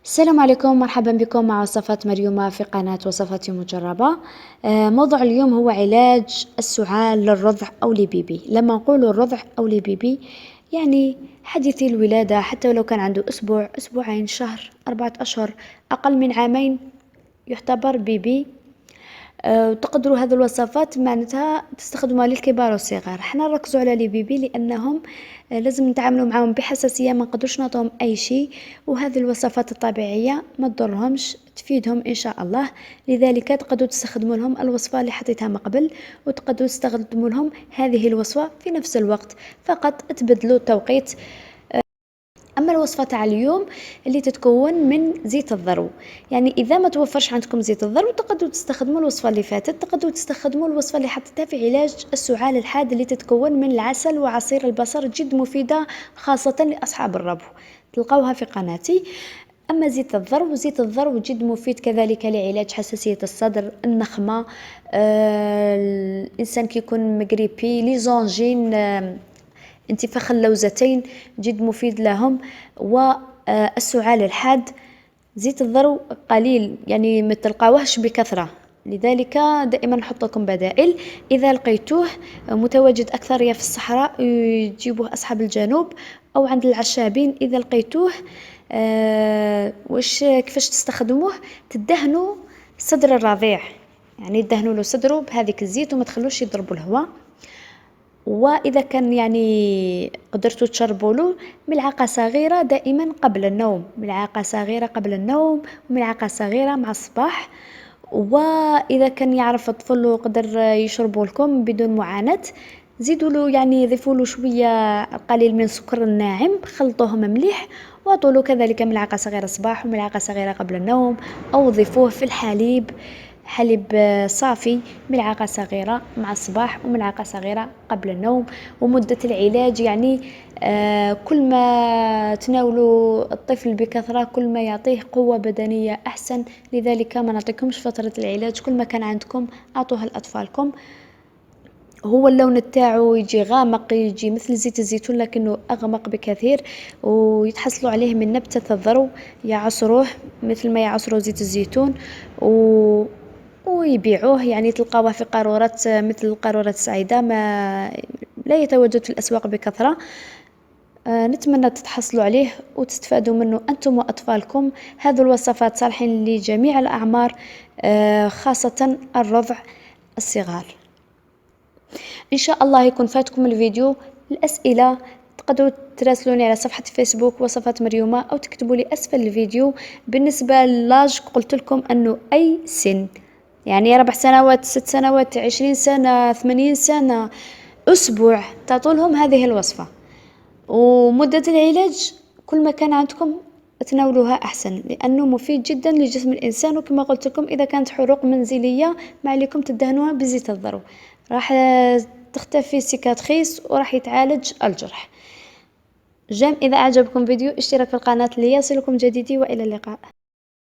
السلام عليكم، مرحبا بكم مع وصفات مريومة في قناة وصفاتي مجربة. موضوع اليوم هو علاج السعال للرضع أو لبيبي. لما نقول الرضع أو لبيبي يعني حديثي الولادة، حتى ولو كان عنده أسبوع، أسبوعين، شهر، 4 أشهر، أقل من عامين يعتبر بيبي. وتقدروا هذه الوصفات معناتها تستخدموها للكبار والصغار. حنا نركزوا على لي بيبي لأنهم لازم نتعاملوا معهم بحساسية، ما نقدروش نعطوهم أي شيء، وهذه الوصفات الطبيعية ما تضرهمش، تفيدهم إن شاء الله. لذلك تقدروا تستخدموا لهم الوصفة اللي حطيتها من قبل، وتقدروا تستخدموا لهم هذه الوصفة في نفس الوقت، فقط تبدلوا التوقيت. أما الوصفة تاع اليوم اللي تتكون من زيت الذرو، يعني إذا ما توفرش عندكم زيت الذرو تقدروا تستخدموا الوصفة اللي فاتت، تقدروا تستخدموا الوصفة اللي حطيتها في علاج السعال الحاد اللي تتكون من العسل وعصير البصر، جد مفيدة خاصة لأصحاب الربو، تلقوها في قناتي. أما زيت الذرو جد مفيد كذلك لعلاج حساسية الصدر، النخمة، الإنسان كي يكون مقريبي، لي زونجين، انتفاخ اللوزتين، جد مفيد لهم. والسعال الحاد زيت الذرو قليل، يعني ما تلقاوهش بكثرة، لذلك دائما نحط لكم بدائل. إذا لقيتوه متواجد أكثر يا في الصحراء يجيبوه أصحاب الجنوب أو عند العشابين، إذا لقيتوه كيفاش تستخدموه؟ تدهنوا صدر الرضيع، يعني تدهنوا له صدره بهذيك الزيت وما تخلوش يضربوا الهواء. وإذا كان يعني قدرتوا تشربوا له ملعقة صغيرة دائما قبل النوم، ملعقة صغيرة قبل النوم وملعقة صغيرة مع الصباح. وإذا كان يعرف الطفل قدر يشربوا لكم بدون معاناة، زيدوا له، يعني ضيفوا له شوية قليل من سكر الناعم، خلطوهم مليح واعطوا له كذلك ملعقة صغيرة صباح وملعقة صغيرة قبل النوم، أو ضيفوه في الحليب، حليب صافي، ملعقة صغيرة مع الصباح وملعقة صغيرة قبل النوم. ومدة العلاج يعني كل ما تناولوا الطفل بكثرة كل ما يعطيه قوة بدنية أحسن، لذلك ما نعطيكمش فترة العلاج، كل ما كان عندكم أعطوها لأطفالكم. هو اللون تاعو يجي غامق، يجي مثل زيت الزيتون لكنه أغمق بكثير، ويتحصلوا عليه من نبتة الذرو، يعصروه مثل ما يعصروا زيت الزيتون ويبيعوه، يعني تلقاوه في قارورات مثل قارورة سعيدة، ما لا يتواجد في الأسواق بكثرة. نتمنى تتحصلوا عليه وتستفادوا منه أنتم وأطفالكم. هذه الوصفات صالحين لجميع الأعمار، خاصة الرضع الصغار. إن شاء الله يكون فاتكم الفيديو. الأسئلة تقدروا تراسلوني على صفحة فيسبوك وصفات مريومة، أو تكتبوا لي أسفل الفيديو. بالنسبة للاج قلت لكم أنه أي سن، يعني 4 سنوات، 6 سنوات، 20 سنة، 80 سنة، أسبوع، تعطولهم هذه الوصفة. ومدة العلاج كل ما كان عندكم تناولوها أحسن، لأنه مفيد جدا لجسم الإنسان. وكما قلت لكم إذا كانت حروق منزلية ما عليكم تدهنوها بزيت الذرو، راح تختفي سيكاتريس وراح يتعالج الجرح. إذا أعجبكم فيديو اشتراك في القناة ليصلكم جديدي، وإلى اللقاء.